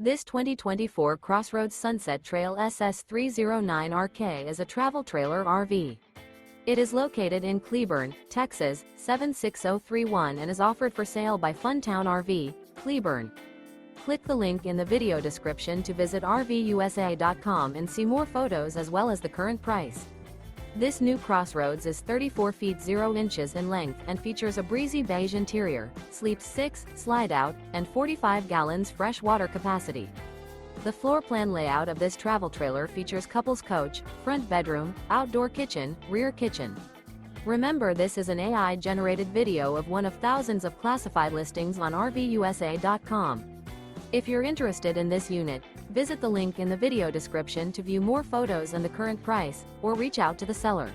This 2024 CrossRoads Sunset Trail SS309RK is a travel trailer RV. It is located in Cleburne, Texas, 76031 and is offered for sale by Funtown RV, Cleburne. Click the link in the video description to visit RVUSA.com and see more photos as well as the current price. This new CrossRoads is 34 feet 0 inches in length and features a breezy beige interior, sleeps 6, slide-out, and 45 gallons fresh water capacity. The floor plan layout of this travel trailer features couples coach, front bedroom, outdoor kitchen, rear kitchen. Remember, this is an AI-generated video of one of thousands of classified listings on RVUSA.com. If you're interested in this unit, visit the link in the video description to view more photos and the current price, or reach out to the seller.